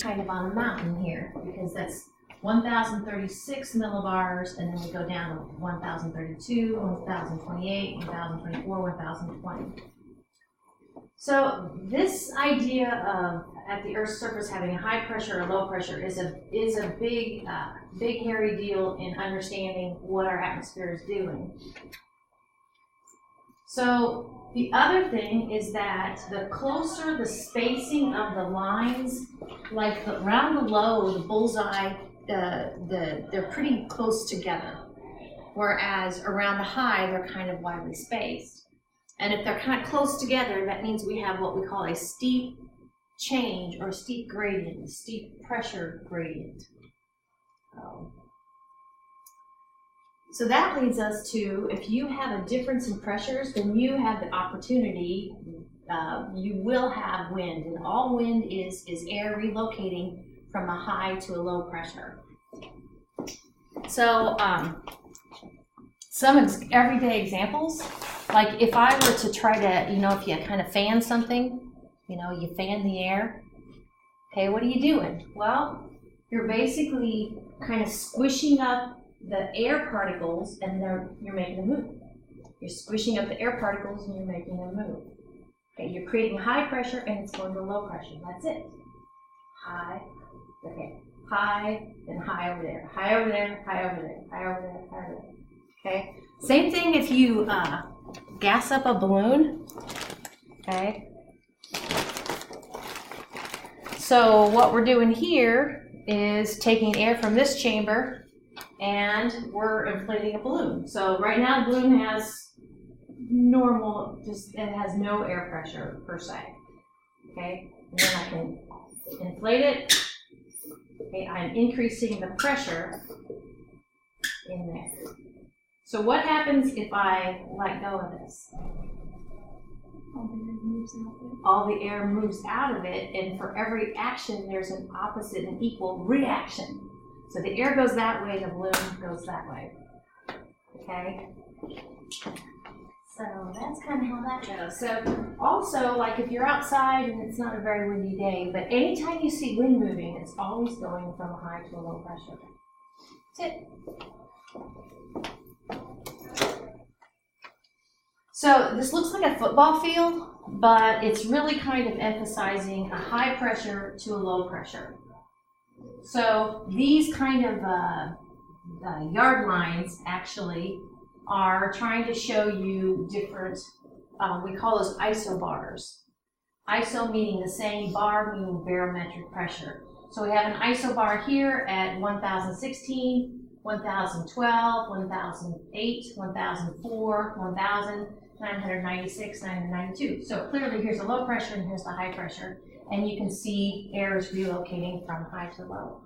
kind of on a mountain here because that's 1,036 millibars, and then we go down to 1,032, 1,028, 1,024, 1,020. So this idea of at the Earth's surface having a high pressure or low pressure is a big hairy deal in understanding what our atmosphere is doing. So the other thing is that the closer the spacing of the lines, like around the low, the bullseye, they're pretty close together, whereas around the high, they're kind of widely spaced. And if they're kind of close together, that means we have what we call a steep change or steep gradient, a steep pressure gradient. So that leads us to, if you have a difference in pressures, then you have the opportunity, you will have wind. And all wind is air relocating from a high to a low pressure. So some everyday examples, like if I were to try to, if you kind of fan something, you fan the air, okay, what are you doing? Well, you're basically kind of squishing up the air particles and you're making them move. You're squishing up the air particles and you're making them move. Okay, you're creating high pressure and it's going to low pressure. That's it. High, okay, high, then high over there, high over there, high over there, high over there, high over there. Okay, same thing if you gas up a balloon. Okay. So what we're doing here is taking air from this chamber and we're inflating a balloon. So right now the balloon has normal, it has no air pressure per se. Okay, and then I can inflate it. Okay, I'm increasing the pressure in there. So what happens if I let go of this? All the air moves out of it, and for every action, there's an opposite and equal reaction. So the air goes that way, the balloon goes that way. Okay? So that's kind of how that goes. So also, like if you're outside and it's not a very windy day, but anytime you see wind moving, it's always going from a high to a low pressure. That's it. So this looks like a football field, but it's really kind of emphasizing a high pressure to a low pressure. So these kind of yard lines actually are trying to show you different, we call those isobars. Iso meaning the same, bar meaning barometric pressure. So we have an isobar here at 1016, 1012, 1008, 1004, 1000. 996, 992. So clearly here's the low pressure and here's the high pressure. And you can see air is relocating from high to low.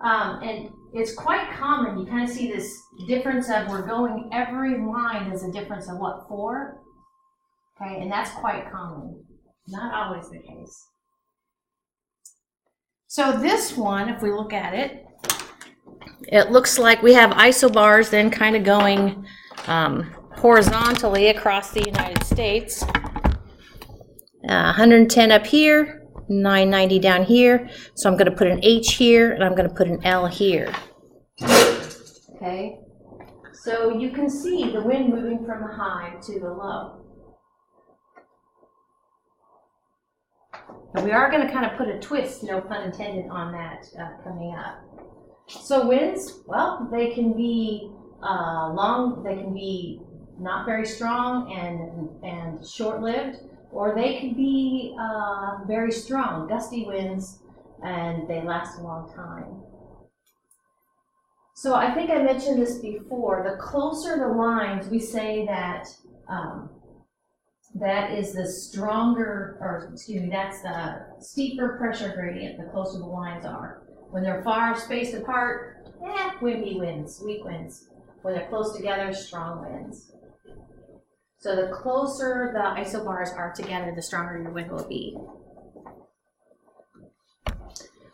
And it's quite common. You kind of see this difference of we're going, every line is a difference of what, 4? Okay, and that's quite common. Not always the case. So this one, if we look at it, it looks like we have isobars then kind of going horizontally across the United States. 110 up here, 990 down here. So I'm going to put an H here and I'm going to put an L here. Okay, so you can see the wind moving from the high to the low. And we are going to kind of put a twist, no pun intended, on that coming up. So winds, well, they can be long, they can be not very strong and short-lived, or they can be very strong, gusty winds, and they last a long time. So I think I mentioned this before. The closer the lines, we say that that is the stronger, or excuse me, that's the steeper pressure gradient, the closer the lines are. When they're far spaced apart, windy winds, weak winds. When they're close together, strong winds. So the closer the isobars are together, the stronger your wind will be.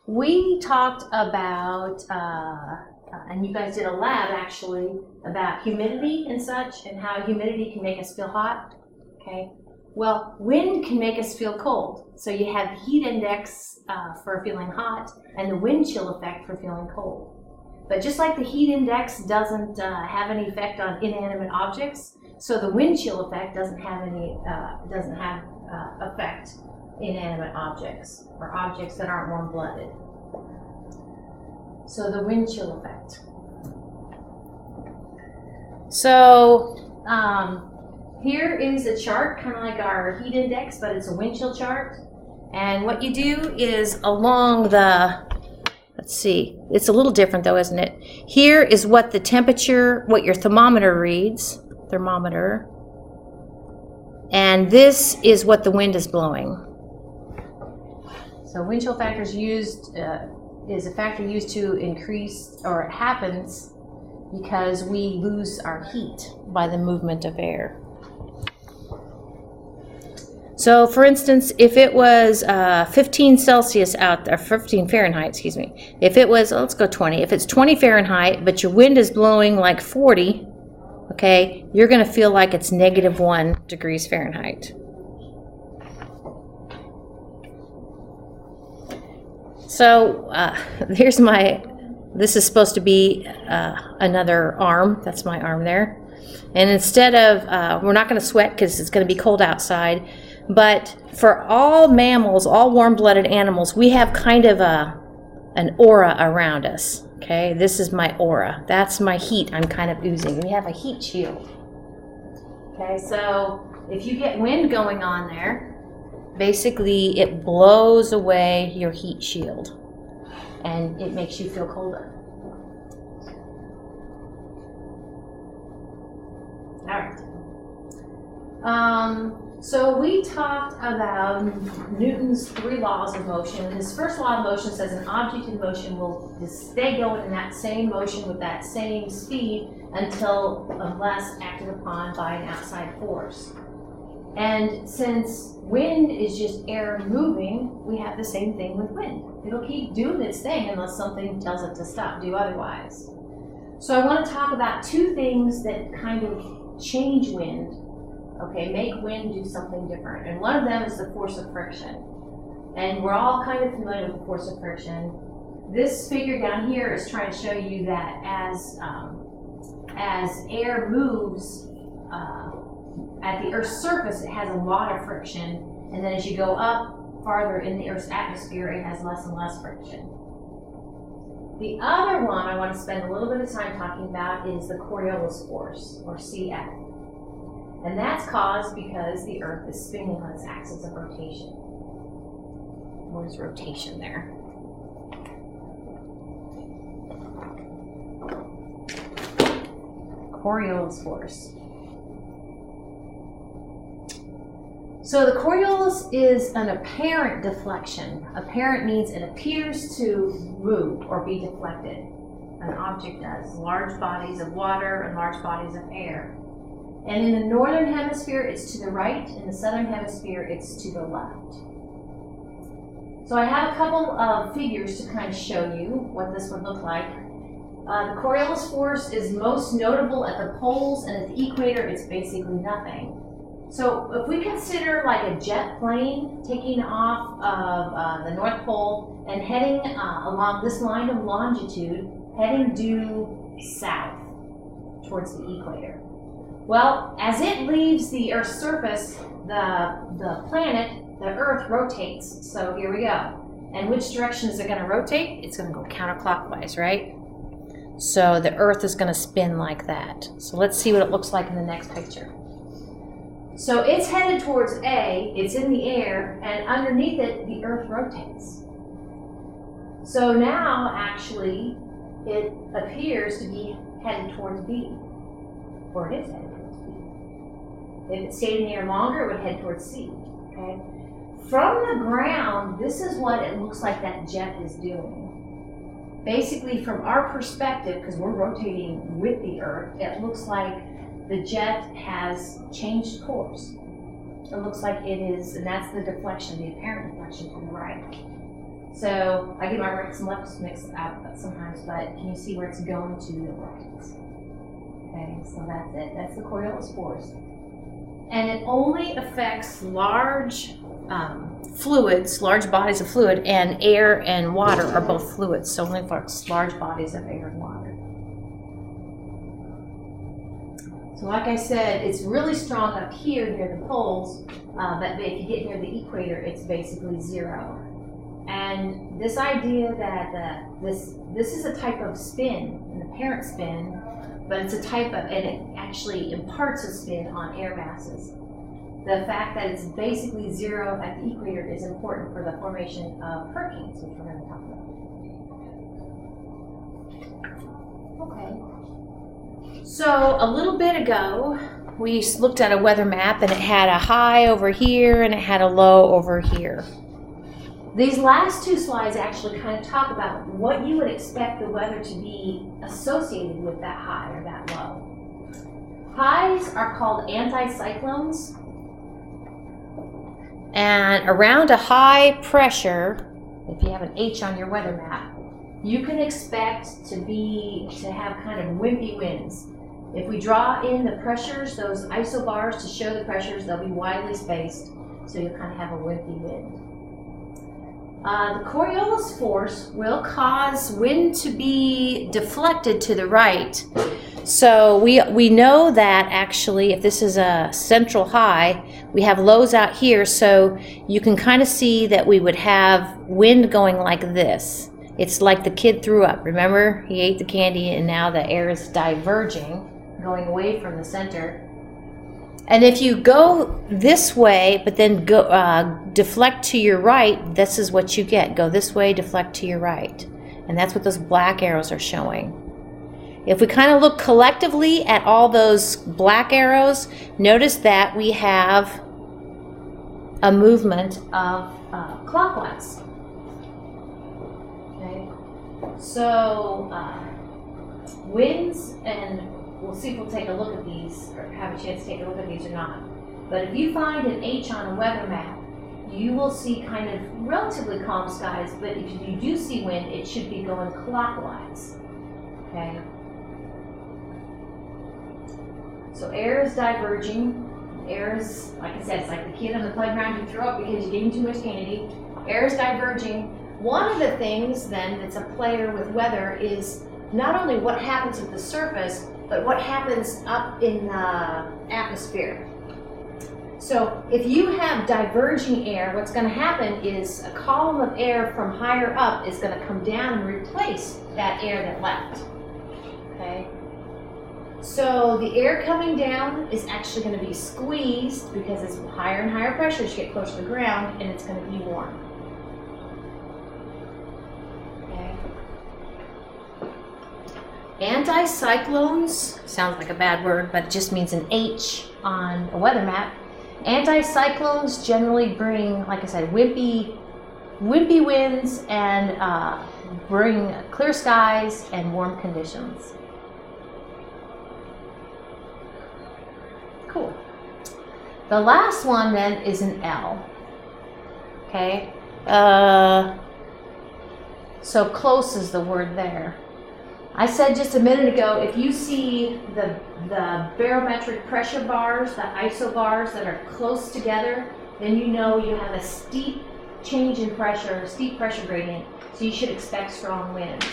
We talked about, and you guys did a lab actually, about humidity and such, and how humidity can make us feel hot. Okay, Well, wind can make us feel cold. So you have the heat index for feeling hot and the wind chill effect for feeling cold. But just like the heat index doesn't have any effect on inanimate objects, so the wind chill effect doesn't have effect inanimate objects or objects that aren't warm-blooded. So the wind chill effect. So here is a chart, kind of like our heat index, but it's a wind chill chart. And what you do is along the, let's see, it's a little different though, isn't it? Here is what the temperature, what your thermometer reads, thermometer. And this is what the wind is blowing. So wind chill factor is a factor used to increase, or it happens because we lose our heat by the movement of air. So for instance, if it was 15 Celsius out there, 15 Fahrenheit, excuse me. If it was, let's go 20. If it's 20 Fahrenheit, but your wind is blowing like 40, okay, you're going to feel like it's -1 degrees Fahrenheit. So here's this is supposed to be another arm. That's my arm there. And instead of, we're not going to sweat because it's going to be cold outside, but for all mammals, all warm-blooded animals, we have kind of an aura around us. Okay, this is my aura. That's my heat I'm kind of oozing. We have a heat shield. Okay, so if you get wind going on there, basically it blows away your heat shield and it makes you feel colder. All right. So we talked about Newton's 3 laws of motion. His first law of motion says an object in motion will stay going in that same motion with that same speed unless acted upon by an outside force. And since wind is just air moving, we have the same thing with wind. It'll keep doing its thing unless something tells it to stop, do otherwise. So I want to talk about 2 things that kind of change wind. Okay, make wind do something different. And one of them is the force of friction. And we're all kind of familiar with the force of friction. This figure down here is trying to show you that as air moves at the Earth's surface, it has a lot of friction. And then as you go up farther in the Earth's atmosphere, it has less and less friction. The other one I want to spend a little bit of time talking about is the Coriolis force, or CF. And that's caused because the Earth is spinning on its axis of rotation. Where's rotation there? Coriolis force. So the Coriolis is an apparent deflection. Apparent means it appears to move or be deflected. An object does. Large bodies of water and large bodies of air. And in the northern hemisphere, it's to the right. In the southern hemisphere, it's to the left. So I have a couple of figures to kind of show you what this would look like. The Coriolis force is most notable at the poles, and at the equator, it's basically nothing. So if we consider like a jet plane taking off of the North Pole and heading along this line of longitude, heading due south towards the equator. Well, as it leaves the Earth's surface, the planet, the Earth, rotates. So here we go. And which direction is it going to rotate? It's going to go counterclockwise, right? So the Earth is going to spin like that. So let's see what it looks like in the next picture. So it's headed towards A, it's in the air, and underneath it, the Earth rotates. So now, actually, it appears to be headed towards B, or it is headed towards B. If it stayed in the air longer, it would head towards C, okay? From the ground, this is what it looks like that jet is doing. Basically, from our perspective, because we're rotating with the Earth, it looks like the jet has changed course. It looks like it is, and that's the deflection, the apparent deflection to the right. So I get my rights and lefts mixed up sometimes, but can you see where it's going to the right? Okay, so that's it. That's the Coriolis force. And it only affects large fluids, large bodies of fluid, and air and water are both fluids, so it only affects large bodies of air and water. So like I said, it's really strong up here near the poles, but if you get near the equator, it's basically zero. And this idea that this is a type of spin, an apparent spin, but it's a type of, and it actually imparts a spin on air masses. The fact that it's basically zero at the equator is important for the formation of hurricanes, which we're going to talk about. Okay. So a little bit ago, we looked at a weather map and it had a high over here and it had a low over here. These last two slides actually kind of talk about what you would expect the weather to be associated with that high or that low. Highs are called anticyclones. And around a high pressure, if you have an H on your weather map, you can expect to have kind of wimpy winds. If we draw in the pressures, those isobars to show the pressures, they'll be widely spaced, so you'll kind of have a wimpy wind. The Coriolis force will cause wind to be deflected to the right. So we know that actually if this is a central high, we have lows out here, so you can kind of see that we would have wind going like this. It's like the kid threw up. Remember, he ate the candy and now the air is diverging, going away from the center. And if you go this way, but then go deflect to your right, this is what you get. Go this way, deflect to your right. And that's what those black arrows are showing. If we kind of look collectively at all those black arrows, notice that we have a movement of clockwise. Okay, so winds, and we'll see if we'll take a look at these, or have a chance to take a look at these or not. But if you find an H on a weather map, you will see kind of relatively calm skies, but if you do see wind, it should be going clockwise. Okay. So air is diverging. Air is, like I said, it's like the kid on the playground who threw up because you gave him too much candy. Air is diverging. One of the things then that's a player with weather is not only what happens at the surface, but what happens up in the atmosphere. So if you have diverging air, what's going to happen is a column of air from higher up is going to come down and replace that air that left. Okay? So the air coming down is actually going to be squeezed because it's higher and higher pressure as you get closer to the ground, and it's going to be warm. Okay. Anticyclones, sounds like a bad word, but it just means an H on a weather map. Anticyclones generally bring, like I said, wimpy winds and bring clear skies and warm conditions. Cool. The last one then is an L. Okay. So close is the word there. I said just a minute ago, if you see the barometric pressure bars, the isobars that are close together, then you know you have a steep change in pressure, a steep pressure gradient, so you should expect strong winds.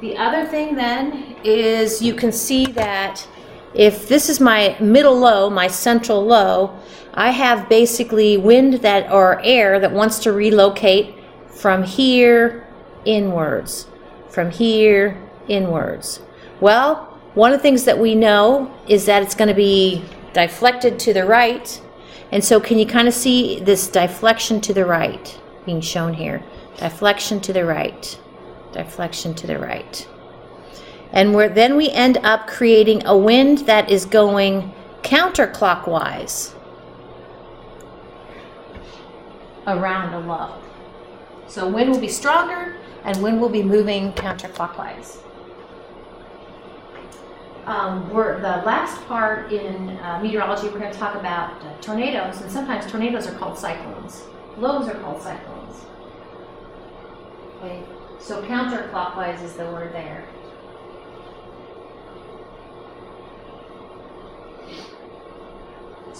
The other thing then is you can see that if this is my middle low, my central low, I have basically wind that, or air that wants to relocate from here inwards. From here inwards. Well, one of the things that we know is that it's going to be deflected to the right. And so can you kind of see this deflection to the right being shown here? Deflection to the right. Deflection to the right. And then we end up creating a wind that is going counterclockwise around a low. So wind will be stronger and wind will be moving counterclockwise. The last part in meteorology, we're going to talk about tornadoes, and sometimes tornadoes are called cyclones. Lows are called cyclones. Okay, so counterclockwise is the word there.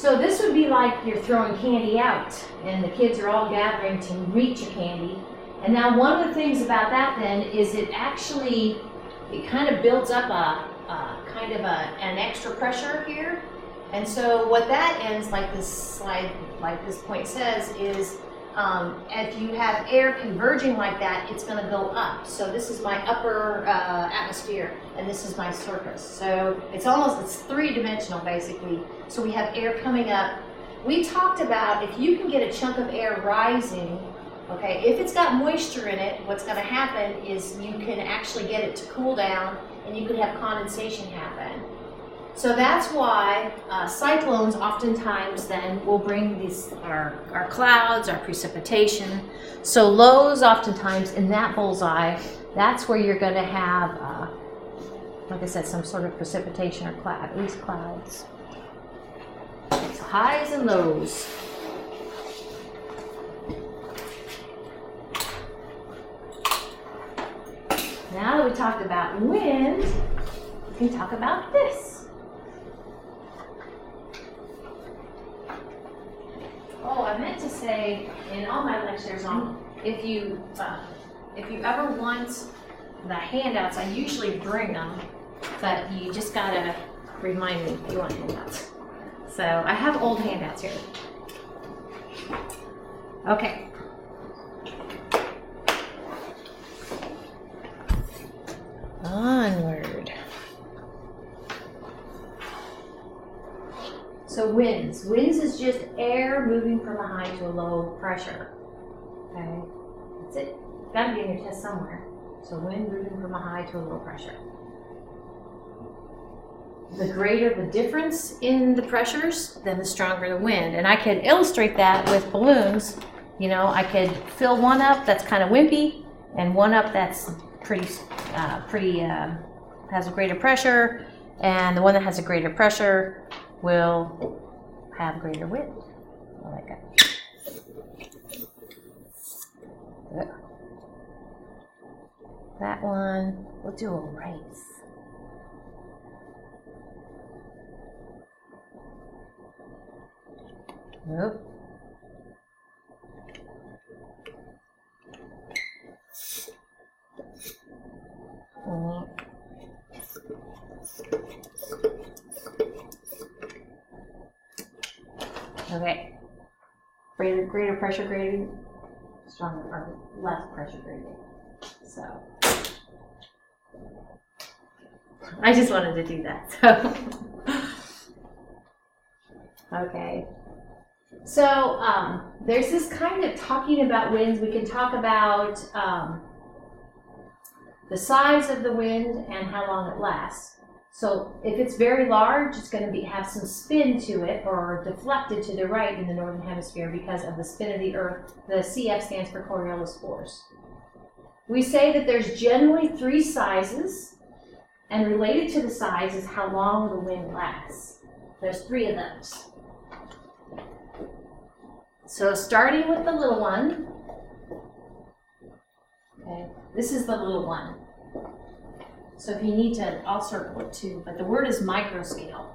So this would be like you're throwing candy out and the kids are all gathering to reach a candy. And now one of the things about that then is it kind of builds up an extra pressure here. And so what that ends, like this slide, like this point says, is if you have air converging like that, it's going to go up. So this is my upper atmosphere, and this is my surface. So it's three-dimensional basically. So we have air coming up. We talked about if you can get a chunk of air rising, okay, if it's got moisture in it, what's going to happen is you can actually get it to cool down, and you could have condensation happen. So that's why cyclones oftentimes then will bring our clouds, our precipitation. So lows oftentimes in that bullseye, that's where you're going to have, like I said, some sort of precipitation or at least clouds. So highs and lows. Now that we talked about wind, we can talk about this. Oh, I meant to say in all my lectures if you ever want the handouts, I usually bring them, but you just gotta remind me if you want handouts. So I have old handouts here. Okay. Onward. So winds. Winds is just air moving from a high to a low pressure. Okay, that's it. It's got to be in your test somewhere. So wind moving from a high to a low pressure. The greater the difference in the pressures, then the stronger the wind. And I could illustrate that with balloons. You know, I could fill one up that's kind of wimpy, and one up that's has a greater pressure, and the one that has a greater pressure will have greater wind. Like that. That one, we'll do a race. Nope. Okay. Greater pressure gradient, stronger or less pressure gradient. So I just wanted to do that. So okay. So there's this kind of talking about winds. We can talk about the size of the wind and how long it lasts. So if it's very large, it's going to have some spin to it or deflected to the right in the northern hemisphere because of the spin of the Earth. The CF stands for Coriolis force. We say that there's generally 3 sizes, and related to the size is how long the wind lasts. There's 3 of those. So starting with the little one, okay, this is the little one. So if you need to, I'll circle it too, but the word is microscale.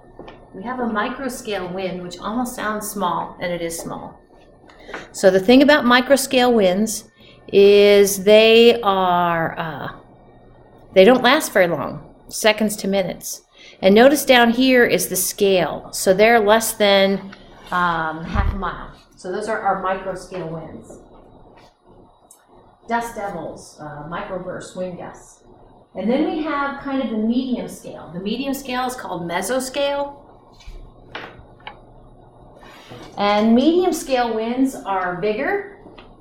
We have a microscale wind, which almost sounds small, and it is small. So the thing about microscale winds is they don't last very long, seconds to minutes. And notice down here is the scale. So they're less than half a mile. So those are our microscale winds. Dust devils, microburst wind gusts. And then we have kind of the medium scale. The medium scale is called mesoscale. And medium scale winds are bigger.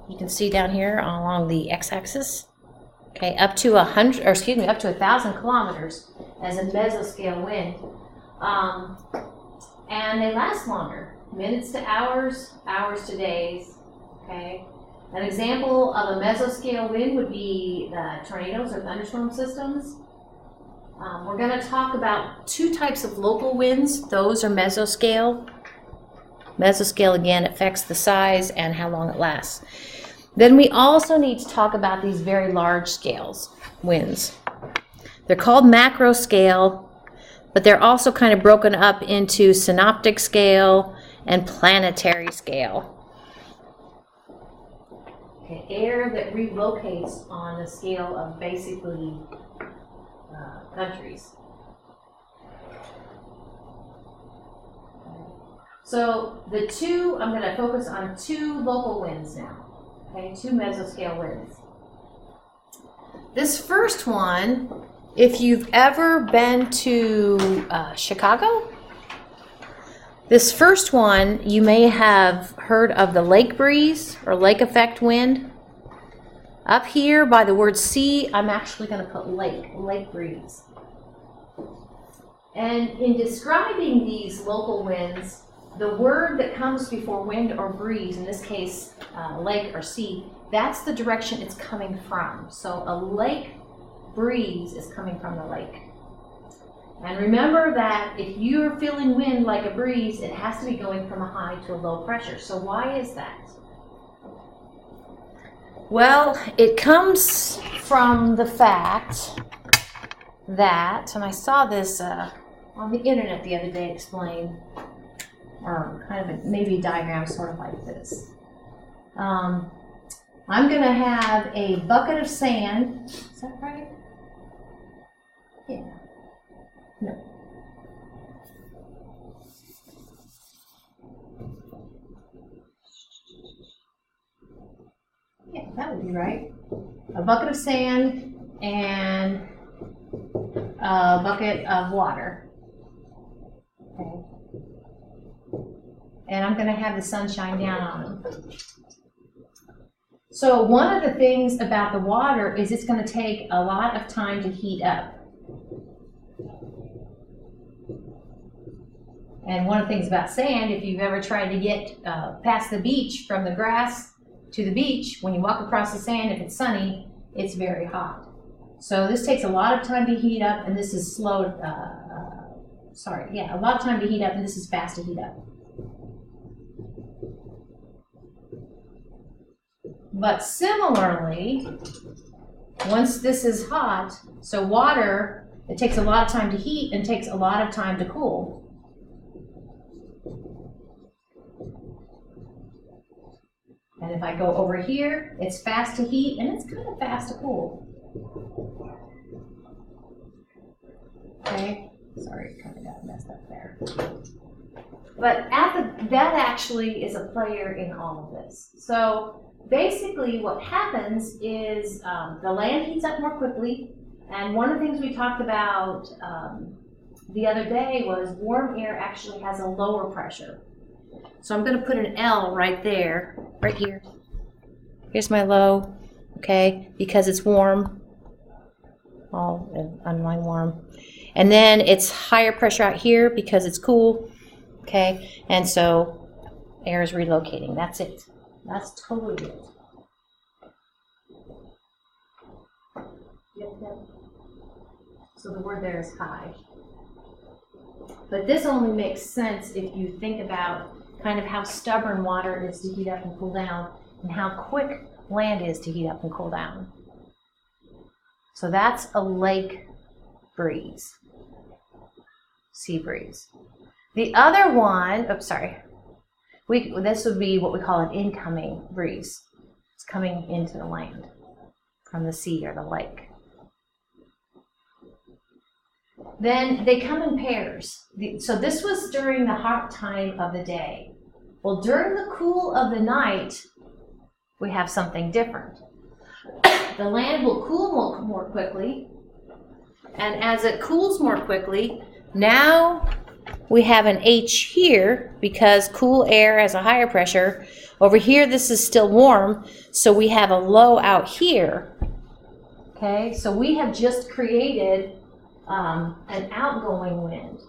You can see down here along the x-axis. Okay, up to 1,000 kilometers as a mesoscale wind. And they last longer. Minutes to hours, hours to days. Okay. An example of a mesoscale wind would be tornadoes or thunderstorm systems. We're going to talk about 2 types of local winds. Those are mesoscale. Mesoscale, again, affects the size and how long it lasts. Then we also need to talk about these very large scales winds. They're called macroscale, but they're also kind of broken up into synoptic scale and planetary scale. Okay, air that relocates on a scale of basically countries. So the two, I'm going to focus on two local winds now. Okay, two mesoscale winds. This first one, if you've ever been to Chicago, this first one, you may have heard of the lake breeze or lake effect wind. Up here by the word sea, I'm actually going to put lake breeze. And in describing these local winds, the word that comes before wind or breeze, in this case lake or sea, that's the direction it's coming from. So a lake breeze is coming from the lake. And remember that if you're feeling wind like a breeze, it has to be going from a high to a low pressure. So why is that? Well, it comes from the fact that, and I saw this on the internet the other day explained, or kind of maybe a diagram sort of like this. I'm going to have a bucket of sand. Is that right? Yeah. No. Yeah, that would be right. A bucket of sand and a bucket of water. Okay. And I'm going to have the sun shine down on them. So one of the things about the water is it's going to take a lot of time to heat up. And one of the things about sand, if you've ever tried to get past the beach from the grass to the beach, when you walk across the sand, if it's sunny, it's very hot. So this takes a lot of time to heat up, and this is slow, a lot of time to heat up, and this is fast to heat up. But similarly, once this is hot, so water, it takes a lot of time to heat and takes a lot of time to cool. And if I go over here, it's fast to heat and it's kind of fast to cool. Okay, sorry, kind of got messed up there. But that actually is a player in all of this. So basically what happens is the land heats up more quickly. And one of the things we talked about the other day was warm air actually has a lower pressure. So I'm going to put an L right there, right here. Here's my low, okay, because it's warm. I'm warm. And then it's higher pressure out here because it's cool, okay? And so air is relocating. That's it. That's totally it. Yep. So the word there is high. But this only makes sense if you think about kind of how stubborn water is to heat up and cool down and how quick land is to heat up and cool down. So that's a lake breeze, sea breeze. The other one, this would be what we call an incoming breeze. It's coming into the land from the sea or the lake. Then they come in pairs. So this was during the hot time of the day. Well, during the cool of the night, we have something different. The land will cool more quickly, and as it cools more quickly, now we have an H here because cool air has a higher pressure. Over here, this is still warm, so we have a low out here. Okay, so we have just created an outgoing wind.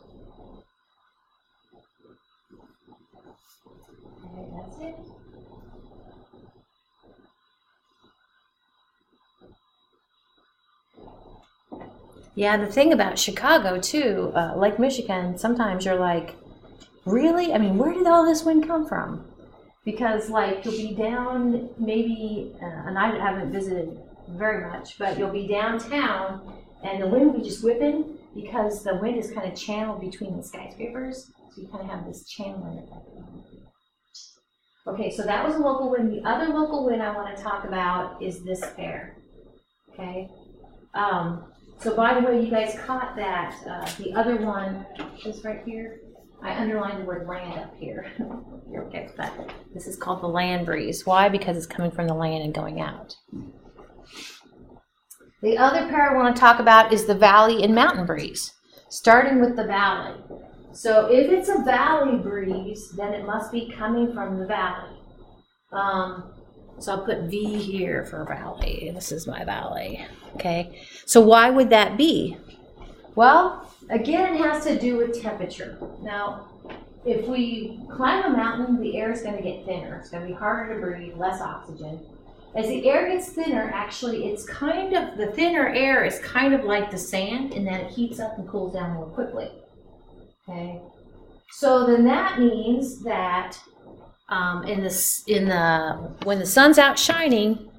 Okay, that's it. Yeah, the thing about Chicago too, Lake Michigan, sometimes you're like, really? I mean, where did all this wind come from? Because like you'll be down maybe, and I haven't visited very much, but you'll be downtown and the wind will be just whipping because the wind is kind of channeled between the skyscrapers. So you kind of have this channeling effect. Okay, so that was a local wind. The other local wind I want to talk about is this pair. Okay. So by the way, you guys caught that the other one is right here. I underlined the word land up here. You're okay with that. This is called the land breeze. Why? Because it's coming from the land and going out. The other pair I want to talk about is the valley and mountain breeze, starting with the valley. So if it's a valley breeze, then it must be coming from the valley. So I'll put V here for valley. This is my valley. Okay. So why would that be? Well, again, it has to do with temperature. Now, if we climb a mountain, the air is going to get thinner. It's going to be harder to breathe, less oxygen. As the air gets thinner, actually, it's kind of, the thinner air is kind of like the sand in that it heats up and cools down more quickly. Okay. So then that means that when the sun's out shining,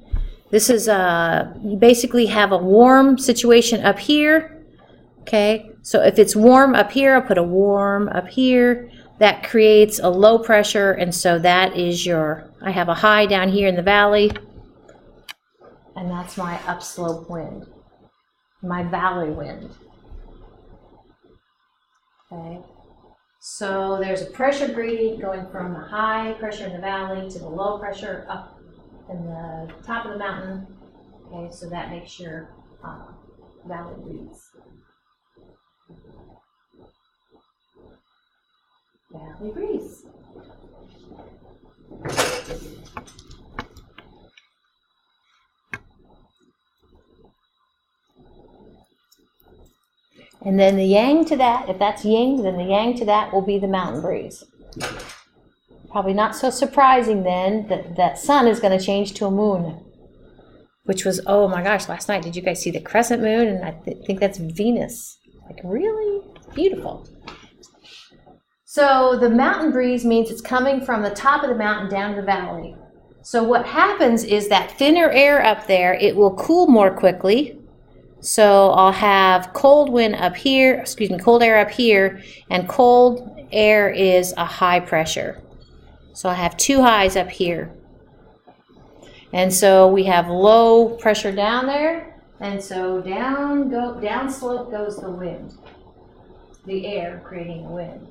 this is you basically have a warm situation up here. Okay, so if it's warm up here, I'll put a warm up here. That creates a low pressure, and so that is I have a high down here in the valley, and that's my upslope wind, my valley wind. Okay, so there's a pressure gradient going from the high pressure in the valley to the low pressure up in the top of the mountain. Okay, so that makes your valley breeze. Valley breeze. And then the yang to that, if that's yin, then the yang to that will be the mountain breeze. Probably not so surprising then that sun is going to change to a moon, which was, oh my gosh, last night, did you guys see the crescent moon? And I think that's Venus. Like, really beautiful. So the mountain breeze means it's coming from the top of the mountain down to the valley. So what happens is that thinner air up there, it will cool more quickly. So I'll have cold wind up here, cold air up here, and cold air is a high pressure. So I have two highs up here. And so we have low pressure down there, and so down slope goes the wind, the air creating the wind.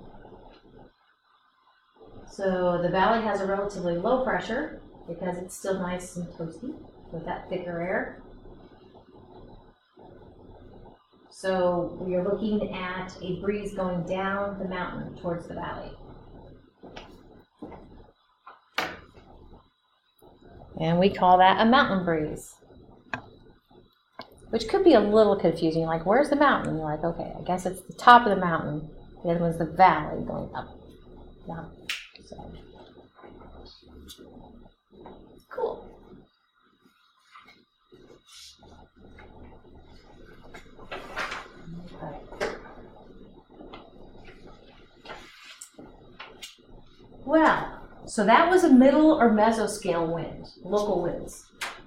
So the valley has a relatively low pressure because it's still nice and toasty with that thicker air. So we are looking at a breeze going down the mountain towards the valley. And we call that a mountain breeze, which could be a little confusing. Like, where's the mountain? You're like, okay, I guess it's the top of the mountain. The other one's the valley going up. Down. So. Cool. Okay. Well, so that was a middle or mesoscale wind, local winds.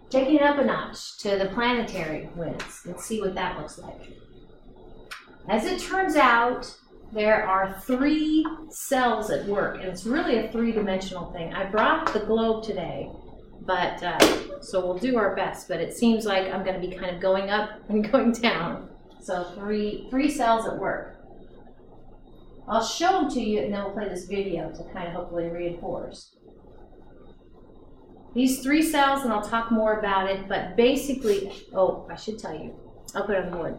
Taking it up a notch to the planetary winds. Let's see what that looks like. As it turns out, there are 3 cells at work, and it's really a 3-dimensional thing. I brought the globe today, but so we'll do our best, but it seems like I'm going to be kind of going up and going down. So three cells at work. I'll show them to you, and then we'll play this video to kind of hopefully reinforce. These 3 cells, and I'll talk more about it, but basically, oh, I should tell you. I'll put it on the board.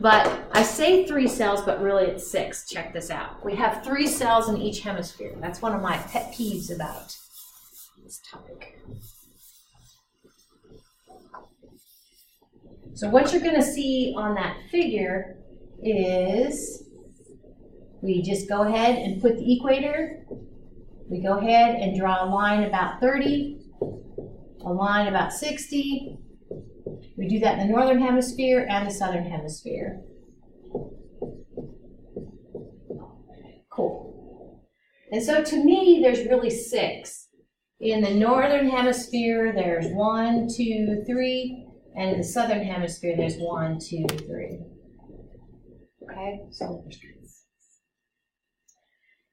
But I say 3 cells, but really it's 6. Check this out. We have 3 cells in each hemisphere. That's one of my pet peeves about this topic. So what you're going to see on that figure is we just go ahead and put the equator. We go ahead and draw a line about 30, a line about 60. We do that in the northern hemisphere and the southern hemisphere. Cool. And so to me, there's really 6. In the northern hemisphere, there's 1, 2, 3, and in the southern hemisphere, there's 1, 2, 3. Okay, so there's 6.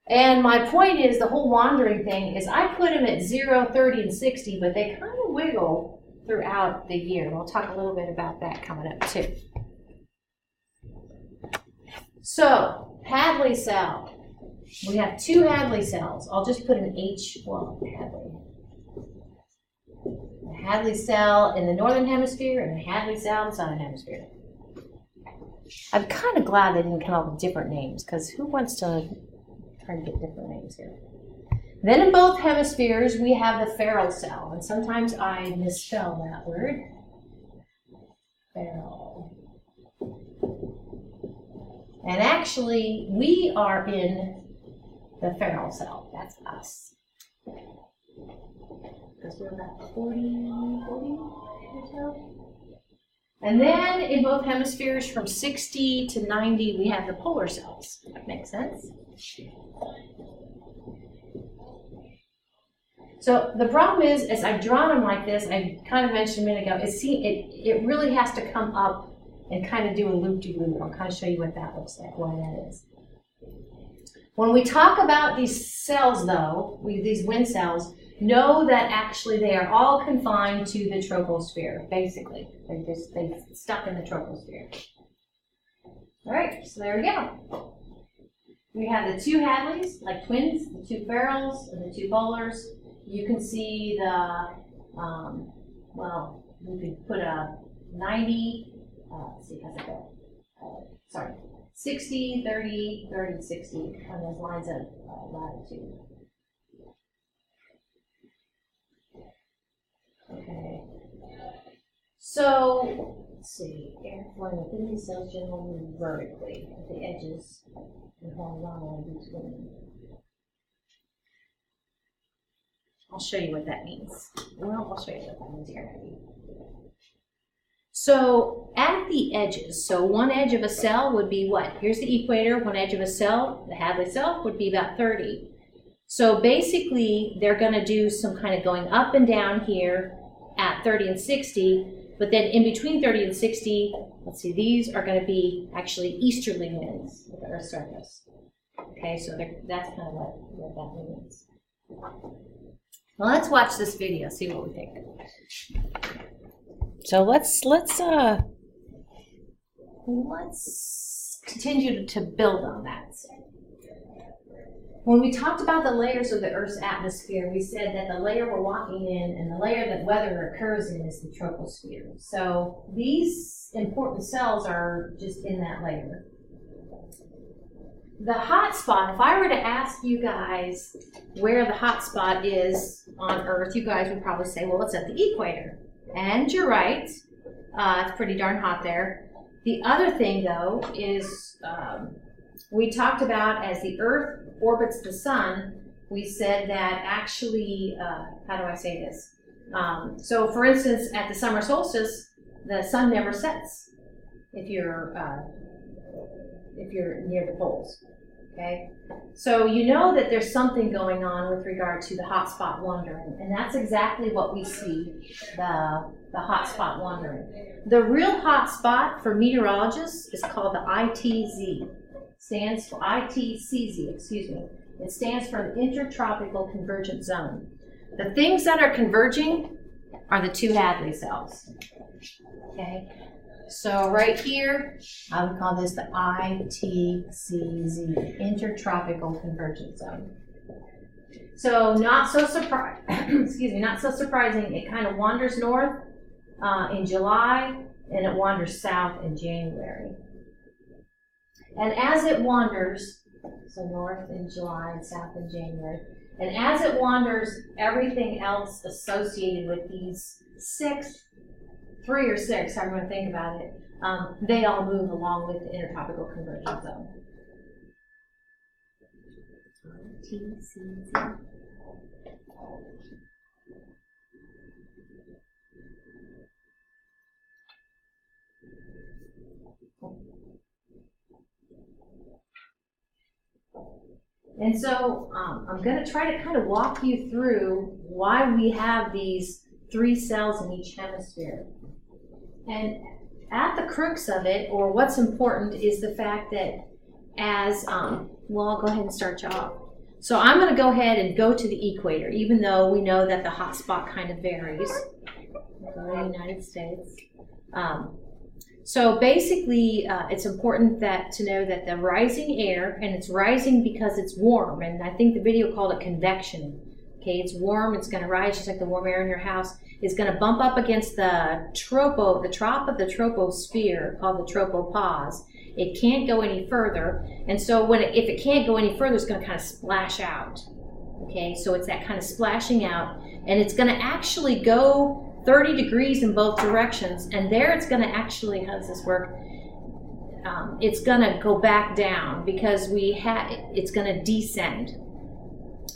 And my point is, the whole wandering thing is I put them at 0, 30, and 60, but they kind of wiggle throughout the year. We'll talk a little bit about that coming up too. So, Hadley cell. We have 2 Hadley cells. I'll just put an H, well, Hadley. A Hadley cell in the northern hemisphere and a Hadley cell in the southern hemisphere. I'm kind of glad they didn't come up with different names, because who wants to try to get different names here? Then in both hemispheres, we have the feral cell, and sometimes I misspell that word. Feral. And actually, we are in the feral cell. That's us. Because we're about 40 or so. And then in both hemispheres, from 60 to 90, we have the polar cells. That makes sense? So the problem is, as I've drawn them like this, I kind of mentioned a minute ago, it really has to come up and kind of do a loop-de-loop. I'll kind of show you what that looks like, why that is. When we talk about these cells, though, these wind cells, know that actually they are all confined to the troposphere, basically. They stuck in the troposphere. All right, so there we go. We have the 2 Hadleys, like twins, the 2 ferals, and the 2 polars. You can see the, well, we could put a 90, let's see, how's it go? Sorry, 60, 30, 30, 60 on those lines of latitude. Okay. So, let's see, air flowing within these cells generally move vertically at the edges and horizontally between. I'll show you what that means. Well, I'll show you what that means here. So at the edges, so one edge of a cell would be what? Here's the equator. One edge of a cell, the Hadley cell, would be about 30. So basically, they're going to do some kind of going up and down here at 30 and 60, but then in between 30 and 60, let's see, these are going to be actually easterly winds at the Earth's surface. Okay, so that's kind of what that means. Well, let's watch this video, see what we think. So let's continue to build on that. When we talked about the layers of the Earth's atmosphere, we said that the layer we're walking in and the layer that weather occurs in is the troposphere. So these important cells are just in that layer. The hot spot, if I were to ask you guys where the hot spot is on Earth, you guys would probably say, well, it's at the equator. And you're right. It's pretty darn hot there. The other thing, though, is we talked about as the Earth orbits the sun, we said that actually, how do I say this? So, for instance, at the summer solstice, the sun never sets if you're near the poles. Okay, so you know that there's something going on with regard to the hot spot wandering, and that's exactly what we see, the hot spot wandering. The real hot spot for meteorologists is called the ITZ. Stands for ITCZ, excuse me. It stands for the Intertropical Convergent Zone. The things that are converging are the 2 Hadley cells. Okay. So right here, I would call this the ITCZ, Intertropical Convergence Zone. So not so not so surprising. It kind of wanders north in July, and it wanders south in January. And as it wanders, so north in July and south in January, and as it wanders, everything else associated with these 3 or 6, however you want to think about it, they all move along with the Intertropical Convergence Zone. ITCZ. And so I'm going to try to kind of walk you through why we have these 3 cells in each hemisphere. And at the crux of it, or what's important, is the fact that as, well, I'll go ahead and start you off. So I'm going to go ahead and go to the equator, even though we know that the hot spot kind of varies. Go to the United States. So basically, it's important to know that the rising air, and it's rising because it's warm, and I think the video called it convection. Okay, it's warm, it's going to rise just like the warm air in your house. It's going to bump up against the top of the troposphere called the tropopause. It can't go any further, and so if it can't go any further, it's going to kind of splash out. Okay, so it's that kind of splashing out, and it's going to actually go 30 degrees in both directions, and there it's going to actually, how does this work? It's going to go back down because it's going to descend.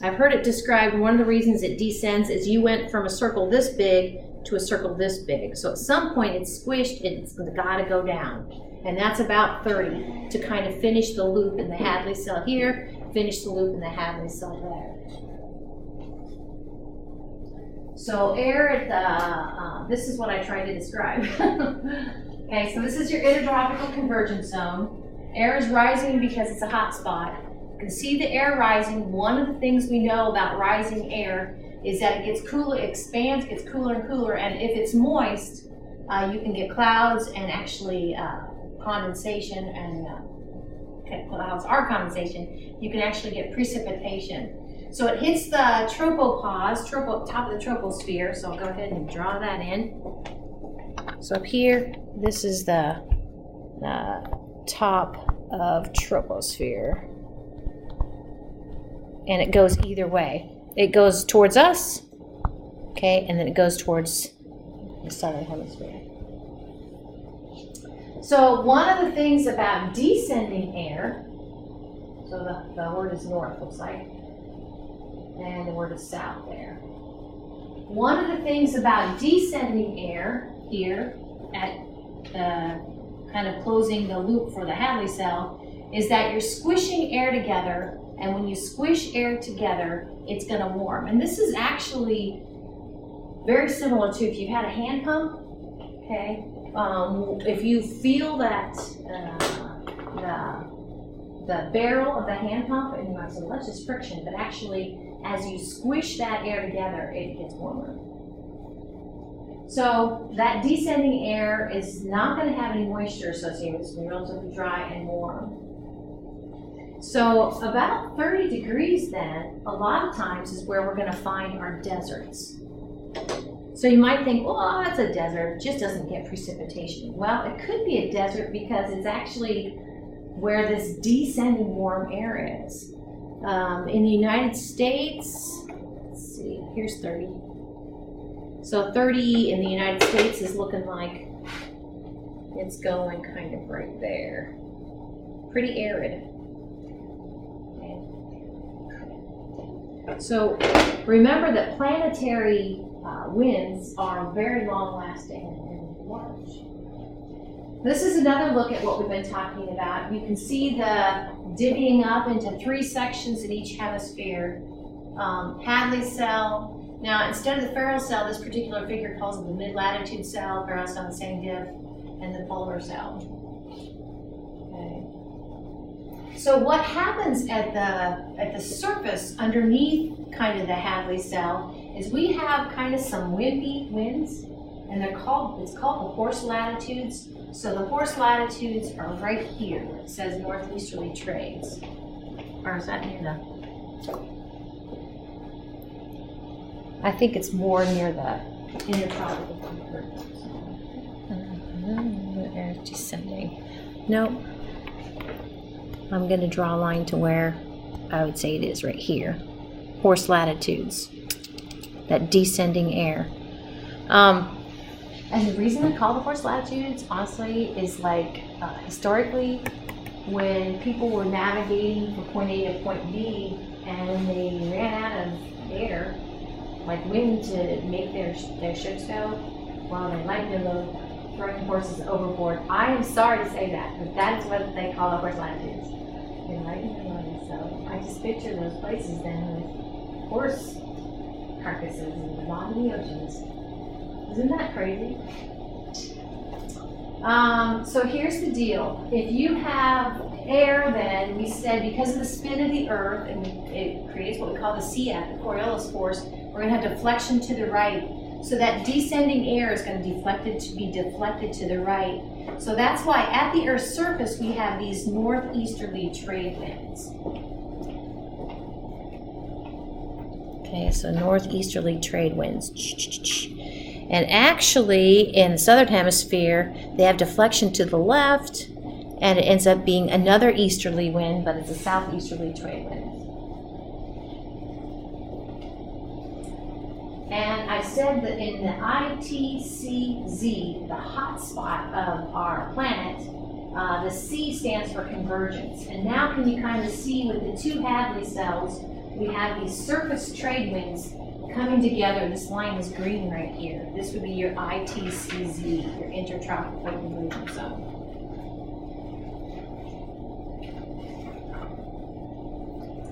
I've heard it described, one of the reasons it descends is you went from a circle this big to a circle this big. So at some point it's squished, it's got to go down. And that's about 30 to kind of finish the loop in the Hadley cell here, finish the loop in the Hadley cell there. So air at the, this is what I tried to describe. Okay, so this is your intertropical convergence zone. Air is rising because it's a hot spot. You can see the air rising. One of the things we know about rising air is that it gets cooler, it expands, gets cooler and cooler, and if it's moist, you can get clouds and actually condensation, and clouds are condensation. You can actually get precipitation. So it hits the tropopause, top of the troposphere, so I'll go ahead and draw that in. So up here, this is the top of troposphere. And it goes either way. It goes towards us, okay, and then it goes towards the southern hemisphere. So one of the things about descending air, so the word is north, looks like, and the word is south there. One of the things about descending air here at kind of closing the loop for the Hadley cell is that you're squishing air together, and when you squish air together, it's going to warm. And this is actually very similar to if you had a hand pump, okay? If you feel that the barrel of the hand pump, and you might say, well, that's just friction, but actually, as you squish that air together, it gets warmer. So that descending air is not going to have any moisture associated with it. It's going to be relatively dry and warm. So about 30 degrees then, a lot of times is where we're going to find our deserts. So you might think, well, that's a desert, it just doesn't get precipitation. Well, it could be a desert because it's actually where this descending warm air is. In the United States, let's see, here's 30. So 30 in the United States is looking like it's going kind of right there. Pretty arid. Okay. So remember that planetary winds are very long-lasting and large. This is another look at what we've been talking about. You can see the divvying up into 3 sections in each hemisphere. Hadley cell. Now, instead of the Ferrel cell, this particular figure calls it the mid-latitude cell. Ferrel cell, the same diff, and the polar cell. Okay. So what happens at the surface underneath kind of the Hadley cell is we have kind of some windy winds, and it's called the horse latitudes. So the horse latitudes are right here. It says northeasterly trades. Or is that near the... I think it's more near the intertropical convergence. The air is descending. Nope. I'm going to draw a line to where I would say it is right here. Horse latitudes. That descending air. And the reason I call the horse latitudes, honestly, is like historically, when people were navigating from point A to point B and they ran out of air, like wind to make their ships go, well, they liked them throwing horses overboard. I am sorry to say that, but that is what they call the horse latitudes. They lighten their loads. So I just picture those places then with horse carcasses in the bottom of the oceans. Isn't that crazy? So here's the deal. If you have air then, we said because of the spin of the Earth, and it creates what we call the CF, the Coriolis force, we're going to have deflection to the right. So that descending air is going to be deflected to the right. So that's why at the Earth's surface we have these northeasterly trade winds. Okay, so northeasterly trade winds. And actually, in the southern hemisphere, they have deflection to the left, and it ends up being another easterly wind, but it's a southeasterly trade wind. And I said that in the ITCZ, the hot spot of our planet, the C stands for convergence. And now can you kind of see with the two Hadley cells, we have these surface trade winds coming together. This line is green right here. This would be your ITCZ, your intertropical convergence zone.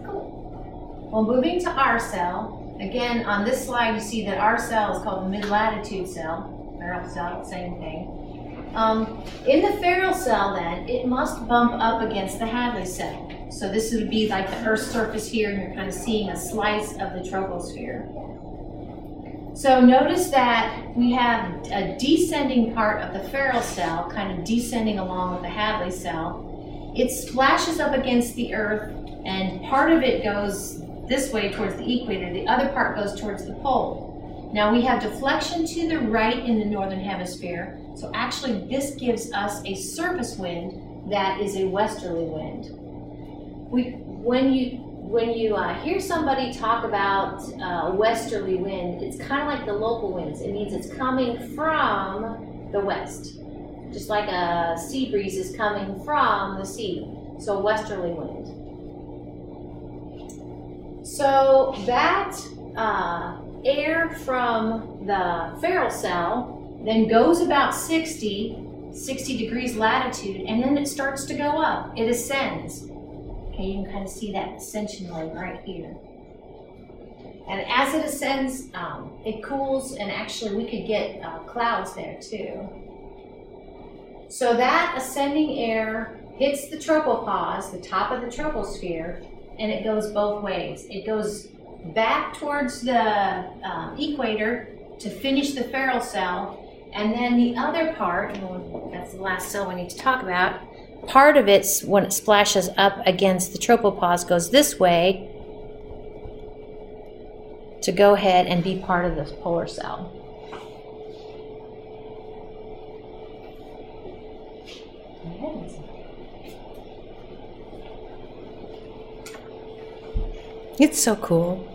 Cool. Well, moving to our cell, again, on this slide you see that our cell is called the mid-latitude cell, Ferrel cell, same thing. In the Ferrel cell then, it must bump up against the Hadley cell. So this would be like the Earth's surface here, and you're kind of seeing a slice of the troposphere. So notice that we have a descending part of the Ferrel cell, kind of descending along with the Hadley cell. It splashes up against the Earth, and part of it goes this way towards the equator, the other part goes towards the pole. Now we have deflection to the right in the northern hemisphere, so actually this gives us a surface wind that is a westerly wind. When you hear somebody talk about a westerly wind, it's kind of like the local winds. It means it's coming from the west, just like a sea breeze is coming from the sea, so a westerly wind. So that air from the Ferrel cell then goes about 60 degrees latitude, and then it starts to go up. It ascends. Okay, you can kind of see that ascension line right here. And as it ascends, it cools, and actually we could get clouds there too. So that ascending air hits the tropopause, the top of the troposphere, and it goes both ways. It goes back towards the equator to finish the Ferrel cell, and then the other part, and that's the last cell we need to talk about, part of it, when it splashes up against the tropopause, goes this way to go ahead and be part of this polar cell. It's so cool.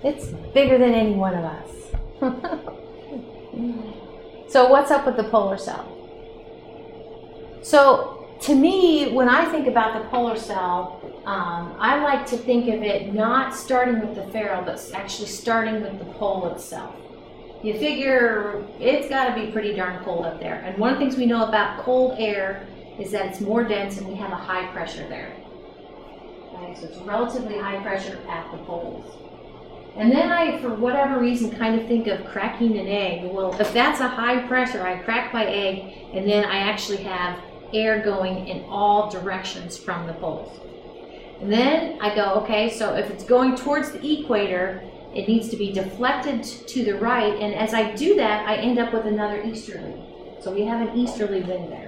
It's bigger than any one of us. So what's up with the polar cell? So to me, when I think about the polar cell, I like to think of it not starting with the Ferrel, but actually starting with the pole itself. You figure it's got to be pretty darn cold up there. And one of the things we know about cold air is that it's more dense and we have a high pressure there. Okay, so it's relatively high pressure at the poles. And then I, for whatever reason, kind of think of cracking an egg. Well, if that's a high pressure, I crack my egg, and then I actually have air going in all directions from the poles. And then I go, okay, so if it's going towards the equator, it needs to be deflected to the right, and as I do that, I end up with another easterly. So we have an easterly wind there.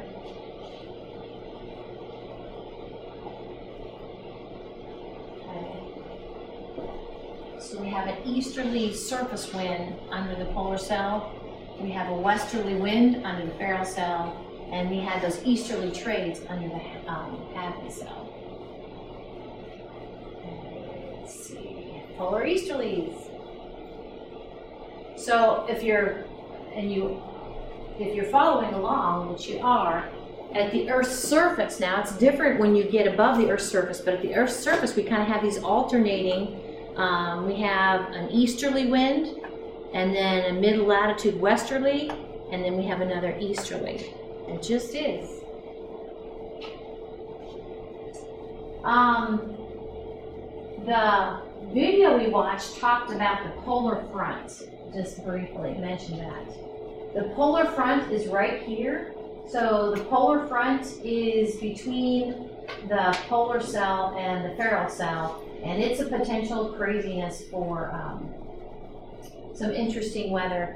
So we have an easterly surface wind under the polar cell. We have a westerly wind under the Ferrel cell, and we had those easterly trades under the Hadley cell. Let's see, polar easterlies. So if you're following along, which you are, at the Earth's surface now, it's different when you get above the Earth's surface, but at the Earth's surface we kind of have these alternating. We have an easterly wind, and then a mid-latitude westerly, and then we have another easterly. It just is. The video we watched talked about the polar front, just briefly mentioned that. The polar front is right here. So the polar front is between the polar cell and the feral cell, and it's a potential craziness for some interesting weather.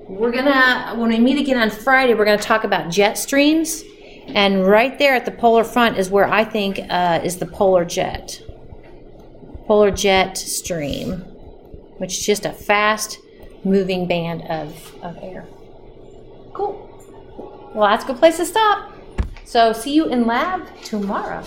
We're gonna, when we meet again on Friday, we're gonna talk about jet streams, and right there at the polar front is where I think is the polar jet stream, which is just a fast moving band of air. Cool. Well, that's a good place to stop. So see you in lab tomorrow.